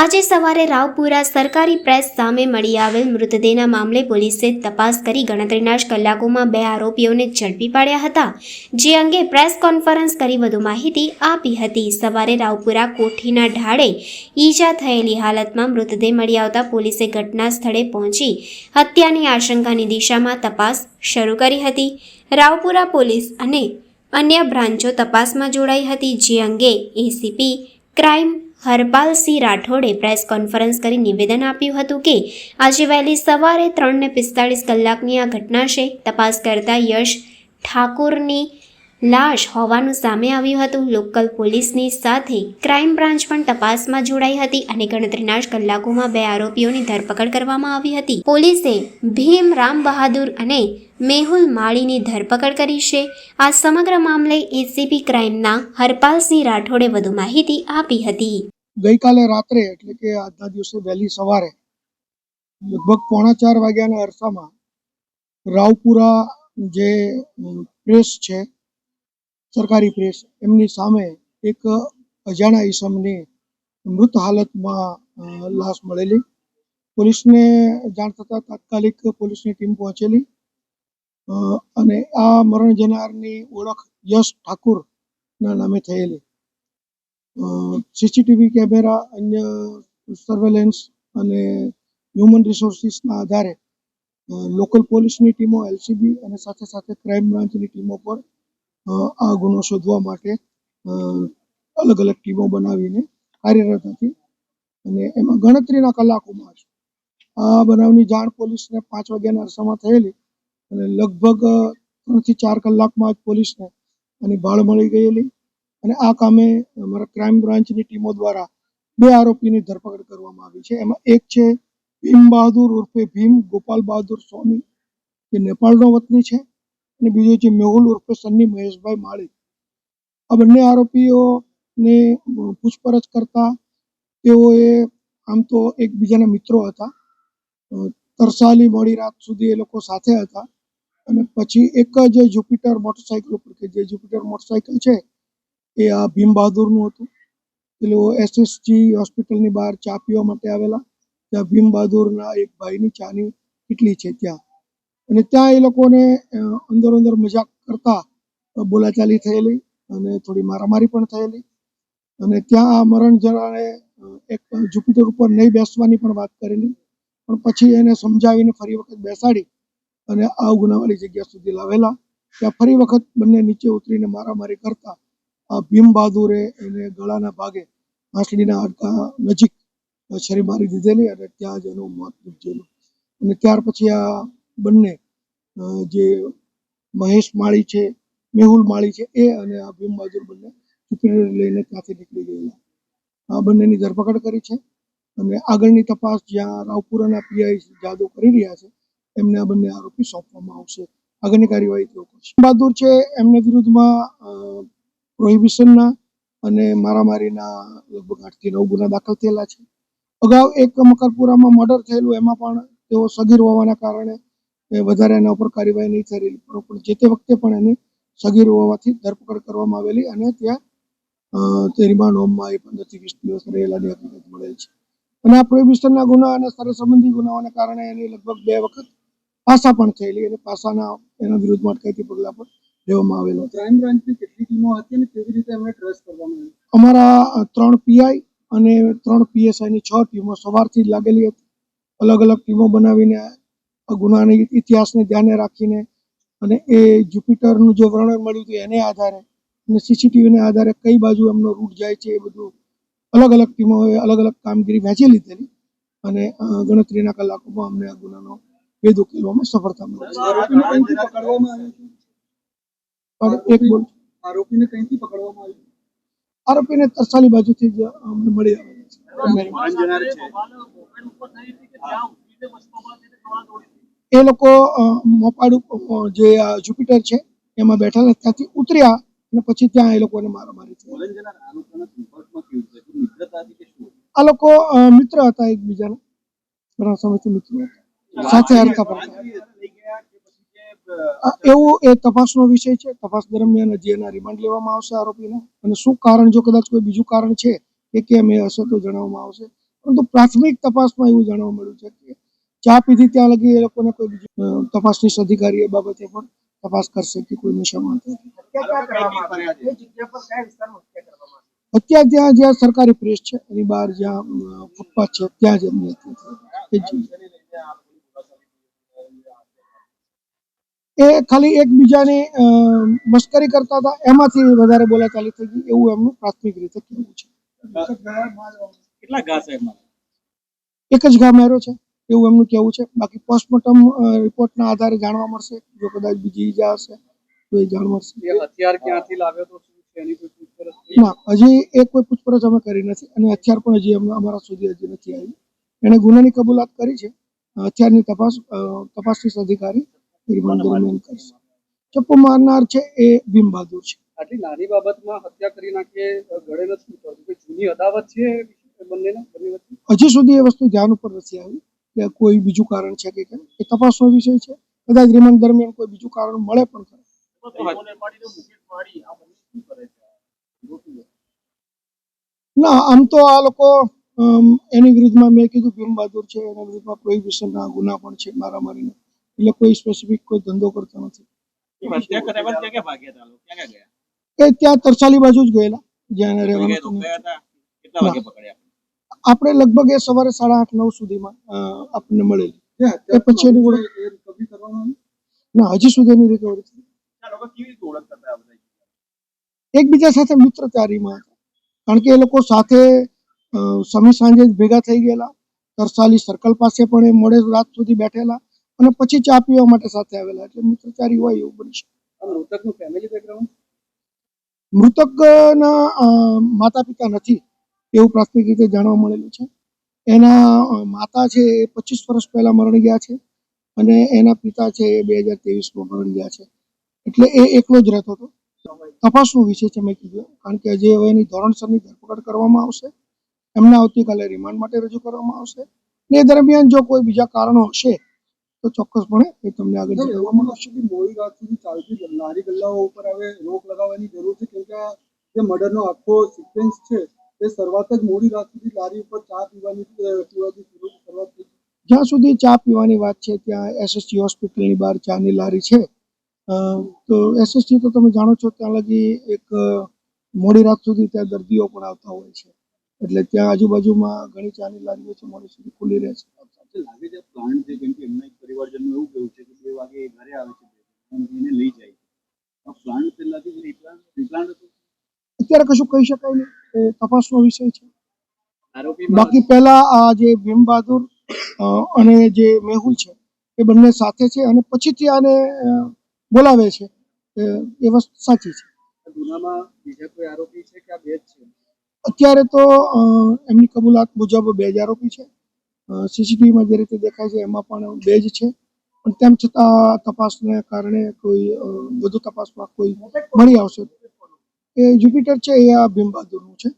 આજે સવારે રાવપુરા સરકારી પ્રેસ સામે મળી આવેલ મૃતદેહના મામલે પોલીસે તપાસ કરી ગણતરીના જ કલાકોમાં 2 આરોપીઓને ઝડપી પાડ્યા હતા, જે અંગે પ્રેસ કોન્ફરન્સ કરી વધુ માહિતી આપી હતી। સવારે રાવપુરા કોઠીના ઢાળે ઈજા થયેલી હાલતમાં મૃતદેહ મળી આવતા પોલીસે ઘટના સ્થળે પહોંચી હત્યાની આશંકાની દિશામાં તપાસ શરૂ કરી હતી। રાવપુરા પોલીસ અને અન્ય બ્રાન્ચો તપાસમાં જોડાઈ હતી, જે અંગે એસીપી ક્રાઇમ હરપાલસિંહ રાઠોડે પ્રેસ કોન્ફરન્સ કરી નિવેદન આપ્યું હતું કે આજે વહેલી સવારે 3:45 કલાકની આ ઘટના છે। તપાસ કરતા યશ ઠાકુરની લાશ હોવાનું સામે આવ્યું હતું। લોકલ પોલીસની સાથે ક્રાઇમ બ્રાન્ચ પણ તપાસમાં જોડાઈ હતી અને ગણતરીના જ કલાકોમાં 2 આરોપીઓની ધરપકડ કરવામાં આવી હતી। પોલીસે ભીમ રામ બહાદુર અને મેહુલ માળીની ધરપકડ કરી છે। આ સમગ્ર મામલે એસીપી ક્રાઇમના હરપાલસિંહ રાઠોડે વધુ માહિતી આપી હતી। ગઈકાલે રાત્રે એટલે કે આજના દિવસે વહેલી સવારે લગભગ 3:45 વાગ્યાના અરસામાં રાવપુરા જે પ્રેસ છે, સરકારી પ્રેસ, એમની સામે એક અજાણા ઈસમની મૃત હાલતમાં લાશ મળેલી। પોલીસને જાણ થતાં તાત્કાલિક પોલીસની ટીમ પહોંચેલી અને આ મરણ જનારની ઓળખ યશ ઠાકુરના નામે થયેલી। સીસીટીવી કેમેરા, અન્ય સર્વેલન્સ અને હ્યુમન રિસોર્સિસના આધારે લોકલ પોલીસની ટીમો, એલસીબી અને સાથે સાથે ક્રાઇમ બ્રાન્ચની ટીમો પર આ ગુનો શોધવા માટે અલગ અલગ ટીમો બનાવીને કાર્યરત હતી અને એમાં ગણતરીના કલાકોમાં જ આ બનાવની જાણ પોલીસને 5 વાગ્યાના અરસામાં થયેલી અને લગભગ 3 થી 4 કલાકમાં જ પોલીસને આની ભાળ મળી ગયેલી અને આ કામે અમારા ક્રાઇમ બ્રાન્ચની ટીમો દ્વારા 2 આરોપીની ધરપકડ કરવામાં આવી છે। એમાં એક છે ભીમ બહાદુર ઉર્ફે ભીમ ગોપાલ બહાદુર સ્વામી, જે નેપાળનો વતની છે, અને બીજો છે મેહુલ ઉર્ફે સન્ની મહેશભાઈ માળી। આ બંને આરોપીઓને પૂછપરછ કરતા તેઓએ આમ તો એકબીજાના મિત્રો હતા, તરસાલી મોડી રાત સુધી એ લોકો સાથે હતા અને પછી એક જ જુપિટર મોટરસાઇકલ ઉપર, કે જે જુપિટર મોટરસાઇકલ છે એ આ ભીમ બહાદુરનું હતું, પેલો એસએસજી હોસ્પિટલની બહાર ચા પીવા માટે આવેલા, ત્યાં ભીમ બહાદુરના એક ભાઈની ચાની કેટલી છે ત્યાં, અને ત્યાં એ લોકોને અંદર મજાક કરતા બોલાચાલી થયેલી અને થોડી મારામારી પણ થયેલી અને ત્યાં આ મરણ જનારે એક જુપિટર ઉપર નહીં બેસવાની પણ વાત કરેલી, પણ પછી એને સમજાવીને ફરી વખત બેસાડી અને આ ગુનાવાળી જગ્યા સુધી લાવેલા। ત્યાં ફરી વખત બંને નીચે ઉતરીને મારામારી કરતા આ ભીમ બહાદુરે એને ગળાના ભાગે આંસળીના હાડકા નજીક છરી મારી દીધેલી અને ત્યાં જ એનું મોત નીપજેલું। અને ત્યાર પછી આ બંને જે મહેશ માળી છે, મેહુલ માળી છે, એ અને આ ભીમ બહાદુર બંને જુપિટર લઈને ત્યાંથી નીકળી ગયેલા। આ બંનેની ધરપકડ કરી છે અને આગળની તપાસ જ્યાં રાવપુરાના પીઆઈ જાદવ કરી રહ્યા છે, એમને આ બંને આરોપી સોંપવામાં આવશે। આગળની કાર્યવાહી તેઓ કરશે। બહાદુર છે, એમને વિરુદ્ધમાં પ્રોહિબિશનના અને મારામારીના લગભગ 8 થી 9 ગુના દાખલ થયેલા છે। અગાઉ એક મકરપુરામાં મર્ડર થયેલું, એમાં પણ તેઓ સગીર હોવાના કારણે વધારે એના ઉપર કાર્યવાહી નહીં થયેલી, પણ જે તે વખતે પણ એની સગીર હોવાથી ધરપકડ કરવામાં આવેલી અને ત્યાં તે રિમાન્ડ હોમમાં 15 થી 20 દિવસ રહેલાની હકીકત મળેલ છે। અને આ પ્રોહિબિશનના ગુના અને સંબંધી ગુનાઓને કારણે એની લગભગ 2 વખત પાસા પણ થયેલી અને પાસાના એના વિરુદ્ધમાં અટકાયતી પગલાં પણ લેવામાં આવેલા। ક્રાઇમ બ્રાન્ચની કેટલી ટીમો હતી અને કેવી રીતે એમને ટ્રેસ કરવામાં આવી? અમારા 3 પીઆઈ અને 3 પીએસઆઈની 6 ટીમો સવારથી જ લાગેલી હતી, અલગ અલગ ટીમો બનાવીને ગુનાની ઇતિહાસને ધ્યાને રાખીને અને એ જુપિટરનું જે વર્ણન મળ્યું હતું એને આધારે અને સીસીટીવીને આધારે કઈ બાજુ એમનો રૂટ જાય છે, એ બધું અલગ અલગ ટીમોએ અલગ અલગ કામગીરી વહેંચી લીધેલી અને ગણતરીના કલાકોમાં અમને આ ગુનાનો ભેદ ઉકેલવામાં સફળતા મળી છે। આરોપીને કઈથી પકડવામાં આવ્યું? આરોપીને તરસાલી બાજુથી જ અમને મળી આવેલા છે। એ લોકો મોપાડ જે જુપિટર છે એમાં બેઠા ત્યાંથી ઉતર્યા અને પછી ત્યાં એ લોકોને મારામારી થઈ। આ લોકો મિત્ર હતા, એકબીજાના ઘણા સમયથી મિત્ર હતા, સાથે હરતા ફરતા। એવું એ તપાસનો વિષય છે. તપાસ દરમિયાન હજી એના રિમાન્ડ લેવામાં આવશે આરોપીને, અને શું કારણ, જો કદાચ કોઈ બીજું કારણ છે કે કેમ એ હશે તો જણાવવામાં આવશે. પરંતુ પ્રાથમિક તપાસમાં એવું જાણવા મળ્યું છે કે ચા પીધી ત્યાં લગી એ લોકોને કોઈ બીજું તપાસનીશ અધિકારી એ બાબતે પણ તપાસ કરશે કે કોઈ નશામાં હતા. હત્યા જ્યાં સરકારી પ્રેસ છે એની બહાર જ્યાં ફૂટપાથ છે ત્યાં જ એમની હત્યા થઈ. એ ખાલી એકબીજાની મસ્કરી કરતા હતા, એમાંથી વધારે બોલાચાલી થઈ ગઈ એવું એમનું પ્રાથમિક રીતે કહેવું છે. કેટલા ઘા સાહેબ? એક જ ઘા માર્યો છે એવું એમનું કહેવું છે. બાકી પોસ્ટમોર્ટમ રિપોર્ટના આધારે જાણવા મળશે. જો કદાચ બીજી ઈજા હશે તો એ જાણવા મળશે. હથિયાર ક્યાંથી લાવ્યો તો શું છે એની કોઈ પૂછપરછ? ના, હજી એ કોઈ પૂછપરછ અમે કરી નથી અને હથિયાર પણ હજી અમારા સુધી હજી નથી આવ્યું. એણે ગુનાની કબૂલાત કરી છે. હથિયારની તપાસનીશ અધિકારી રિમાન્ડ દરમિયાન કરશે. ચપ્પુ મારનાર છે એ ભીમ બહાદુર છે. આટલી નાની બાબતમાં હત્યા કરી નાખીએ, ગળે નથી ઉતરતું. કોઈ જૂની અદાવત છે બંને વચ્ચે? હજી સુધી એ વસ્તુ ધ્યાન ઉપર નથી આવી કે કોઈ બીજું કારણ છે કે કેમ. એ તપાસનો વિષય છે. કદાચ રિમાન્ડ દરમિયાન કોઈ બીજું કારણ મળે પણ ખરું. ના, આમ તો આ લોકો એની વિરુદ્ધમાં મેં કીધું ભીમ બહાદુર છે, એના વિરુદ્ધમાં પ્રોહિબિશનના ગુના પણ છે, મારામારીનો. એટલે કોઈ સ્પેસિફિક કોઈ ધંધો કરતો નથી. એ ત્યાં તરસાલી બાજુ જ ગયેલા જ્યાં એને રહેવાનું હતું. આપણે લગભગ એ સવારે 8:30-9 સુધીમાં આપણને મળેલી. એ પછી એની ઓળખ ના, હજી સુધી એની રિકવરી થઈ. એકબીજા સાથે મિત્રતારીમાં હતા, કારણ કે એ લોકો સાથે સમી સાંજે જ ભેગા થઈ ગયેલા. તરસાલી સર્કલ પાસે પણ એ મોડે રાત સુધી બેઠેલા અને પછી ચા પીવા માટે સાથે આવેલા. એટલે મિત્રચારી હોય એવું બની શકે. મૃતકનું ફેમિલી બેકગ્રાઉન્ડ? મૃતકના માતા પિતા નથી એવું પ્રાથમિક રીતે જાણવા મળેલું છે. એના માતા છે એ 25 વર્ષ પહેલા મરણ ગયા છે અને એના પિતા છે એ 2023માં મરણ ગયા છે. એટલે એ એકલો જ રહેતો હતો. તપાસનો વિષય છે મેં કીધું, કારણ કે હજી હવે એની ધોરણસરની ધરપકડ કરવામાં આવશે. એમને આવતીકાલે રિમાન્ડ માટે રજૂ કરવામાં આવશે. એ દરમિયાન જો કોઈ બીજા કારણો હશે તો ચોક્કસપણે એ તમને આગળ જણાવવામાં આવશે. મોડી રાત સુધી ચાલતી લારી ગલ્લાઓ ઉપર હવે રોક લગાવવાની જરૂર છે, કેમ કે જે મર્ડરનો આખો સિક્વન્સ છે એ શરૂઆત જ મોડી રાત સુધી લારી ઉપર ચા પીવાથી શરૂઆત થઈ. જ્યાં સુધી ચા પીવાની વાત છે ત્યાં એસએસજી હોસ્પિટલની બહાર ચાની લારી છે. તો એસએસજી તો તમે જાણો છો ત્યાં લગી એક મોડી રાત સુધી ત્યાં દર્દીઓ પણ આવતા હોય છે. એટલે ત્યાં આજુબાજુમાં ઘણી ચાની લારીઓ છે, મોડી સુધી ખુલ્લી રહે છે. લાગે છે પ્લાન્ટ છે, કેમ કે એમના એક પરિવારજનનું એવું કહેવું છે કે 2 વાગે ઘરે આવે છે અને એને લઈ જાય છે. આ પ્લાન્ટ પહેલાથી પ્લાન્ટ હતો? અત્યારે કશું કહી શકાય નહીં, એ તપાસનો વિષય છે. આરોપીમાં બાકી પહેલા આ જે ભીમ બહાદુર અને જે મેહુલ છે એ બંને સાથે છે અને પછીથી આને બોલાવે છે, એ વસ્તુ સાચી છે. ગુનામાં બીજા કોઈ આરોપી છે કે આ બે જ છે? અત્યારે તો એમની કબૂલાત મુજબ 2 જ આરોપી છે. સીસીટીવીમાં જે રીતે દેખાય છે એમાં પણ 2 જ છે. પણ તેમ છતાં તપાસને કારણે કોઈ વધુ તપાસમાં કોઈ મળી આવશે. એ જ્યુપિટર છે એ આ ભીમ બહાદુરનું છે.